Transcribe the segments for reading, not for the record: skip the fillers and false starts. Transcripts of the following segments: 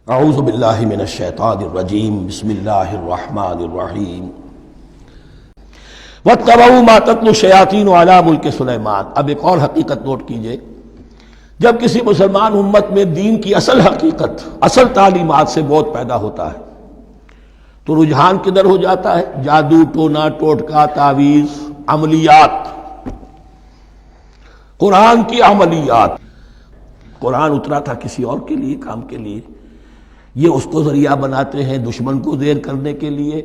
اعوذ باللہ من الشیطان الرجیم بسم اللہ الرحمن الرحیم واتبعوا ما تتلو الشیاطین علی ملک سلیمان۔ اب ایک اور حقیقت نوٹ کیجئے، جب کسی مسلمان امت میں دین کی اصل حقیقت، اصل تعلیمات سے بہت پیدا ہوتا ہے تو رجحان کدھر ہو جاتا ہے؟ جادو، ٹونا ٹوٹکا، تعویذ، عملیات، قرآن کی عملیات۔ قرآن اترا تھا کسی اور کے لیے، کام کے لیے، یہ اس کو ذریعہ بناتے ہیں دشمن کو زیر کرنے کے لیے۔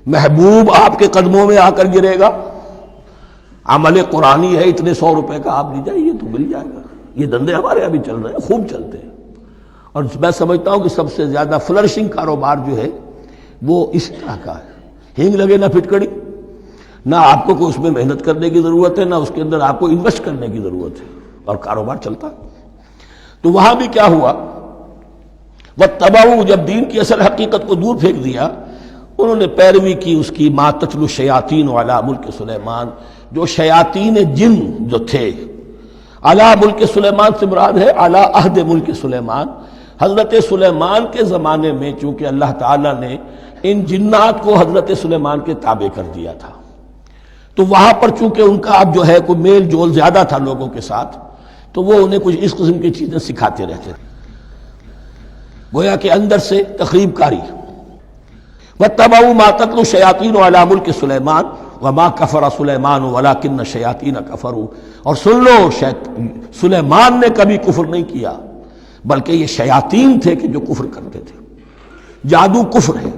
محبوب آپ کے قدموں میں آ کر گرے گا، عمل قرآنی ہے، اتنے 100 روپے کا آپ لے جائیے تو مل جائے گا۔ یہ دندے ہمارے ابھی چل رہے ہیں، خوب چلتے ہیں، اور میں سمجھتا ہوں کہ سب سے زیادہ فلرشنگ کاروبار جو ہے وہ اس طرح کا ہے۔ ہینگ لگے نہ پھٹکڑی، نہ آپ کو کوئی اس میں محنت کرنے کی ضرورت ہے، نہ اس کے اندر آپ کو انویسٹ کرنے کی ضرورت ہے، اور کاروبار چلتا ہے۔ تو وہاں بھی کیا ہوا، واتبعوا، جب دین کی اصل حقیقت کو دور پھینک دیا، انہوں نے پیروی کی اس کی ما تتلو الشیاطین علی ملک سلیمان، جو شیاطین جن جو تھے۔ علی ملک سلیمان سے مراد ہے علی عہد ملک سلیمان، حضرت سلیمان کے زمانے میں، چونکہ اللہ تعالیٰ نے ان جنات کو حضرت سلیمان کے تابع کر دیا تھا، تو وہاں پر چونکہ ان کا اب جو ہے کوئی میل جول زیادہ تھا لوگوں کے ساتھ، تو وہ انہیں کچھ اس قسم کی چیزیں سکھاتے رہتے تھے، گویا کہ اندر سے تخریب کاری۔ واتبعوا ما تتلو الشیاطین علی ملک سلیمان وما کفر سلیمان ولکن الشیاطین کفروا، اور سن لو، سلیمان نے کبھی کفر نہیں کیا، بلکہ یہ شیاطین تھے کہ جو کفر کرتے تھے۔ جادو کفر ہے،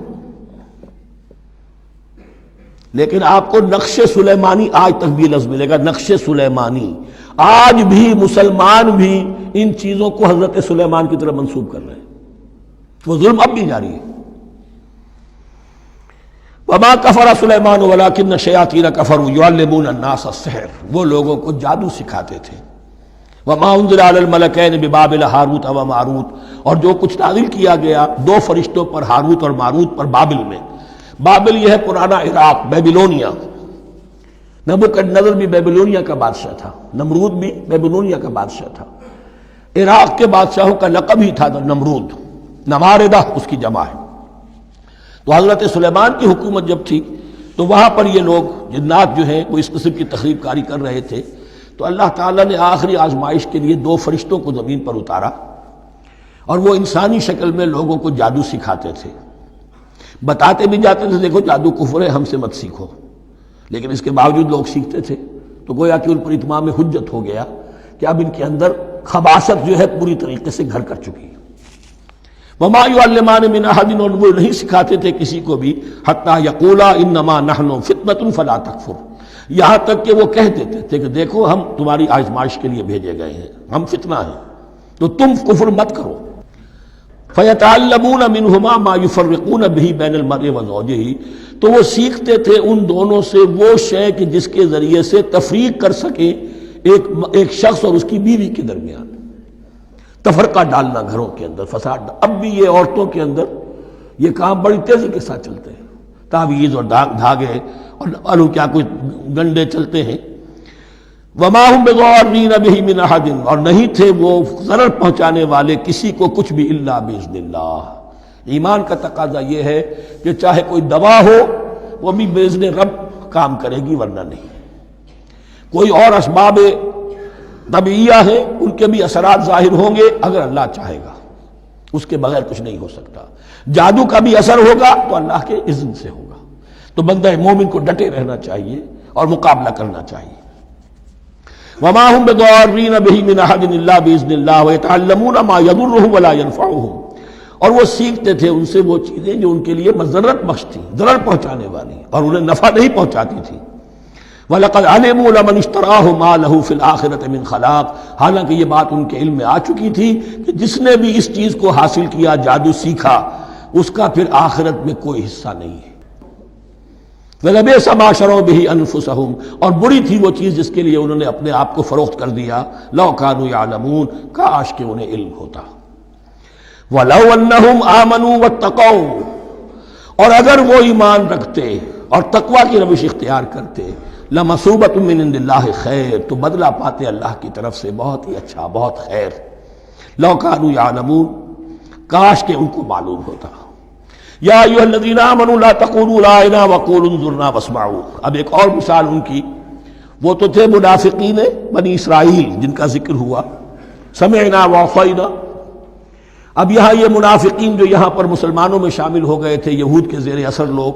لیکن آپ کو نقش سلیمانی آج تک بھی لفظ ملے گا، نقش سلیمانی۔ آج بھی مسلمان بھی ان چیزوں کو حضرت سلیمان کی طرف منسوب کر رہے ہیں، وہ ظلم اب بھی جاری ہے۔ وما کفر سلیمان ولکن الشیاطین کفروا یعلمون الناس السحر، وہ لوگوں کو جادو سکھاتے تھے۔ وما انزل علی الملکین ببابل ہاروت و ماروت، اور جو کچھ نازل کیا گیا 2 فرشتوں پر، ہاروت اور ماروت پر، بابل میں۔ بابل یہ ہے پرانا عراق، بیبلونیا۔ نبوکدنضر بھی بیبلونیا کا بادشاہ تھا، نمرود بھی بیبلونیا کا بادشاہ تھا۔ عراق کے بادشاہوں کا لقب ہی تھا نمرود، نماردہ اس کی جمع ہے۔ تو حضرت سلیمان کی حکومت جب تھی تو وہاں پر یہ لوگ جنات جو ہیں وہ اس قسم کی تخریب کاری کر رہے تھے، تو اللہ تعالیٰ نے آخری آزمائش کے لیے 2 فرشتوں کو زمین پر اتارا، اور وہ انسانی شکل میں لوگوں کو جادو سکھاتے تھے، بتاتے بھی جاتے تھے دیکھو جادو کفر ہے، ہم سے مت سیکھو، لیکن اس کے باوجود لوگ سیکھتے تھے، تو گویا کہ ان پر اتمام حجت ہو گیا کہ اب ان کے اندر خباثت جو ہے پوری طریقے سے گھر کر چکی ہے۔ وما یعلمان من احد، اور وہ نہیں سکھاتے تھے کسی کو بھی، حتی یقولا انما نحن فتنۃ فلا تکفر، یہاں تک کہ وہ کہہ دیتے تھے کہ دیکھو ہم تمہاری آزمائش کے لیے بھیجے گئے ہیں، ہم فتنہ ہیں، تو تم کفر مت کرو۔ فیتعلمون منہما ما یفرقون بہ بین المرء وزوجہ، تو وہ سیکھتے تھے ان دونوں سے وہ شے کہ جس کے ذریعے سے تفریق کر سکیں ایک شخص اور اس کی بیوی کے درمیان، تفرقہ ڈالنا گھروں کے اندر، فساد۔ اب بھی یہ عورتوں کے اندر یہ کام بڑی تیزی کے ساتھ چلتے ہیں، تعویذ اور دھاگے اور کیا کچھ گنڈے چلتے ہیں۔ وما ہم بضارین بہ من احد، اور نہیں تھے وہ ضرر پہنچانے والے کسی کو کچھ بھی الا باذن اللہ۔ ایمان کا تقاضا یہ ہے کہ چاہے کوئی دوا ہو وہ بھی باذن رب کام کرے گی، ورنہ نہیں۔ کوئی اور اسباب طبیعیہ ہیں، ان کے بھی اثرات ظاہر ہوں گے اگر اللہ چاہے گا، اس کے بغیر کچھ نہیں ہو سکتا۔ جادو کا بھی اثر ہوگا تو اللہ کے اذن سے ہوگا، تو بندہ مومن کو ڈٹے رہنا چاہیے اور مقابلہ کرنا چاہیے۔ وما هم بضارین بہ من احد الا باذن اللہ ویتعلمون ما یضرهم ولا ينفعهم، اور وہ سیکھتے تھے ان سے وہ چیزیں جو ان کے لیے مضرت بخش تھیں، ضرر پہنچانے والی، اور انہیں نفع نہیں پہنچاتی تھی۔ وَلَقَدْ عَلِمُوا لَمَنِ اشْتَرَاهُ مَا لَهُ فِي الْآخِرَةِ مِنْ خَلَاقٍ، حالانکہ یہ بات ان کے علم میں آ چکی تھی کہ جس نے بھی اس چیز کو حاصل کیا، جادو سیکھا، اس کا پھر آخرت میں کوئی حصہ نہیں ہے۔ وَلَبِئْسَ مَا شَرَوْا بِهِ أَنفُسَهُمْ، اور بری تھی وہ چیز جس کے لیے انہوں نے اپنے آپ کو فروخت کر دیا۔ لَوْ كَانُوا يَعْلَمُونَ، کاش کہ انہیں علم ہوتا۔ وَلَوْ أَنَّهُمْ آمَنُوا وَاتَّقَوْا، اور اگر وہ ایمان رکھتے اور تقوی کی روش اختیار کرتے، لَمَثُوبَةٌ مِّنْ عِندِ اللَّهِ خَيْرٌ، تو بدلہ پاتے اللہ کی طرف سے بہت ہی اچھا، بہت خیر۔ لَوْ كَانُوا يَعْلَمُونَ، کاش کہ ان کو معلوم ہوتا۔ یا ایھا الذین آمنوا لا تقولوا رائنا وقولوا انظرنا واسمعوا۔ اب ایک اور مثال ان کی، وہ تو تھے منافقین بنی اسرائیل جن کا ذکر ہوا، سمعنا وعصینا۔ اب یہاں یہ منافقین جو یہاں پر مسلمانوں میں شامل ہو گئے تھے، یہود کے زیر اثر لوگ،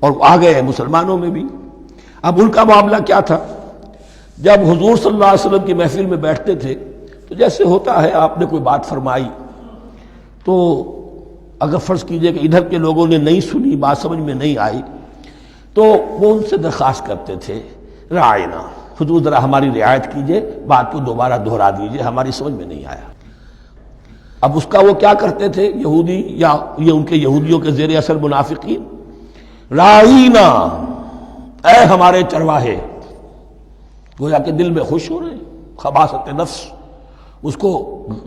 اور آ گئے ہیں مسلمانوں میں بھی۔ اب ان کا معاملہ کیا تھا؟ جب حضور صلی اللہ علیہ وسلم کی محفل میں بیٹھتے تھے تو جیسے ہوتا ہے، آپ نے کوئی بات فرمائی تو اگر فرض کیجئے کہ ادھر کے لوگوں نے نہیں سنی، بات سمجھ میں نہیں آئی، تو وہ ان سے درخواست کرتے تھے رعاینا، حضور ذرا ہماری رعایت کیجئے، بات کو دوبارہ دہرا دیجئے، ہماری سمجھ میں نہیں آیا۔ اب اس کا وہ کیا کرتے تھے یہودی، یا یہ ان کے یہودیوں کے زیر اثر منافقین، رعاینا، اے ہمارے چرواہے، گویا کہ دل میں خوش ہو رہے ہیں، خباثت نفس اس کو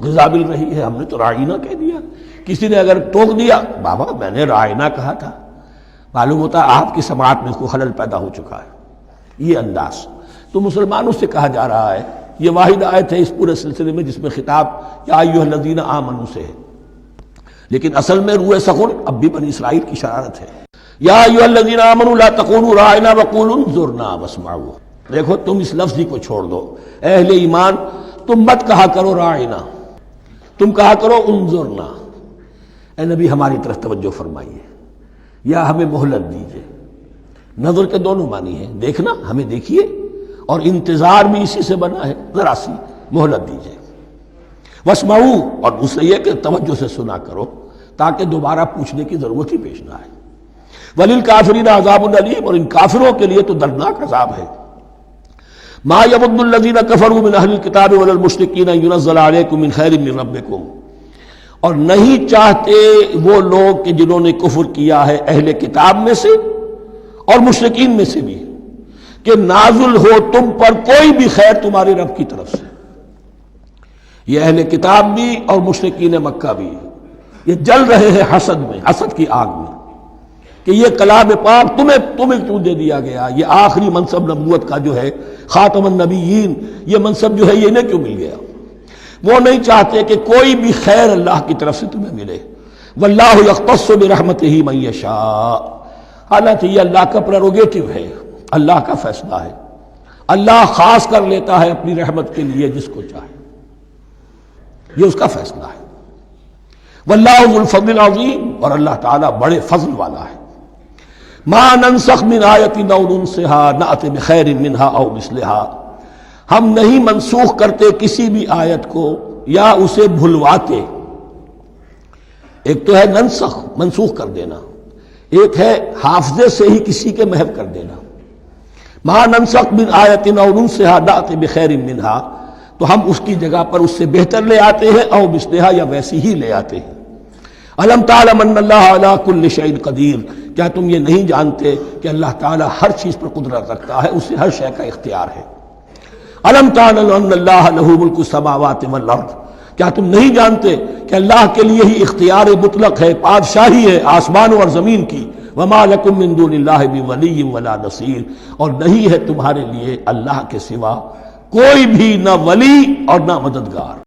غذا مل رہی ہے، ہم نے تو رعاینا کہہ دیا۔ کسی نے اگر ٹوک دیا، بابا میں نے رعاینا کہا تھا، معلوم ہوتا ہے آپ کی سماعت میں کوئی خلل پیدا ہو چکا ہے، یہ انداز۔ تو مسلمانوں سے کہا جا رہا ہے، یہ واحد آیت ہے اس پورے سلسلے میں جس میں خطاب یا ایھا الذین آمنوا سے ہے، لیکن اصل میں روح سخن اب بھی بنی اسرائیل کی شرارت ہے۔ یا ایھا الذین آمنوا لا تقولوا رعاینا وقولوا انظرنا واسمعوا۔ دیکھو تم اس لفظ ہی کو چھوڑ دو، اے اہل ایمان تم مت کہا کرو رعاینا، تم کہا کرو انظرنا، اے نبی ہماری طرف توجہ فرمائیے، یا ہمیں مہلت دیجیے۔ نظر کے دونوں معنی ہیں، دیکھنا، ہمیں دیکھیے، اور انتظار بھی اسی سے بنا ہے، ذرا سی مہلت دیجیے۔ واسمعوا، اور دوسرا یہ کہ توجہ سے سنا کرو تاکہ دوبارہ پوچھنے کی ضرورت ہی پیش نہ آئے۔ وللکافرین عذاب علیم، اور ان کافروں کے لیے تو دردناک عذاب ہے۔ ما یود الذین کفروا من اہل الکتاب ولا المشرکین ان ینزل علیکم من خیر من ربکم، اور نہیں چاہتے وہ لوگ کہ جنہوں نے کفر کیا ہے اہل کتاب میں سے اور مشرکین میں سے بھی، کہ نازل ہو تم پر کوئی بھی خیر تمہاری رب کی طرف سے۔ یہ اہل کتاب بھی اور مشرکین مکہ بھی یہ جل رہے ہیں حسد میں، حسد کی آگ میں، کہ یہ کلام پاک تمہیں کیوں دے دیا گیا، یہ آخری منصب نبوت کا جو ہے خاتم النبیین، یہ منصب جو ہے یہ انہیں کیوں مل گیا۔ وہ نہیں چاہتے کہ کوئی بھی خیر اللہ کی طرف سے تمہیں ملے۔ واللہ یختص برحمتہ من یشاء، حالانکہ یہ اللہ کا پریروگیٹو ہے، اللہ کا فیصلہ ہے، اللہ خاص کر لیتا ہے اپنی رحمت کے لیے جس کو چاہے، یہ اس کا فیصلہ ہے۔ واللہ ذو الفضل العظیم، اور اللہ تعالیٰ بڑے فضل والا ہے۔ ما ننسخ من آیۃ او ننسها نأت بخیر منہا او مثلہا، ہم نہیں منسوخ کرتے کسی بھی آیت کو یا اسے بھلواتے۔ ایک تو ہے ننسخ، منسوخ کر دینا، ایک ہے حافظے سے ہی کسی کے محو کر دینا۔ ما ننسخ من آیۃ او ننسها نأت بخیر منہا، تو ہم اس کی جگہ پر اس سے بہتر لے آتے ہیں، او مثلہا، یا ویسی ہی لے آتے ہیں۔ الم تعلم ان اللہ علی کل شیء قدیر، کیا تم یہ نہیں جانتے کہ اللہ تعالیٰ ہر چیز پر قدرت رکھتا ہے، اسے ہر شے کا اختیار ہے۔ الم تعلم ان اللہ لہ ملک السماوات والارض، کیا تم نہیں جانتے کہ اللہ کے لیے ہی اختیار مطلق ہے، بادشاہی ہے آسمانوں اور زمین کی۔ وما لکم من دون اللہ من ولی ولا نصیر، اور نہیں ہے تمہارے لیے اللہ کے سوا کوئی بھی نہ ولی اور نہ مددگار۔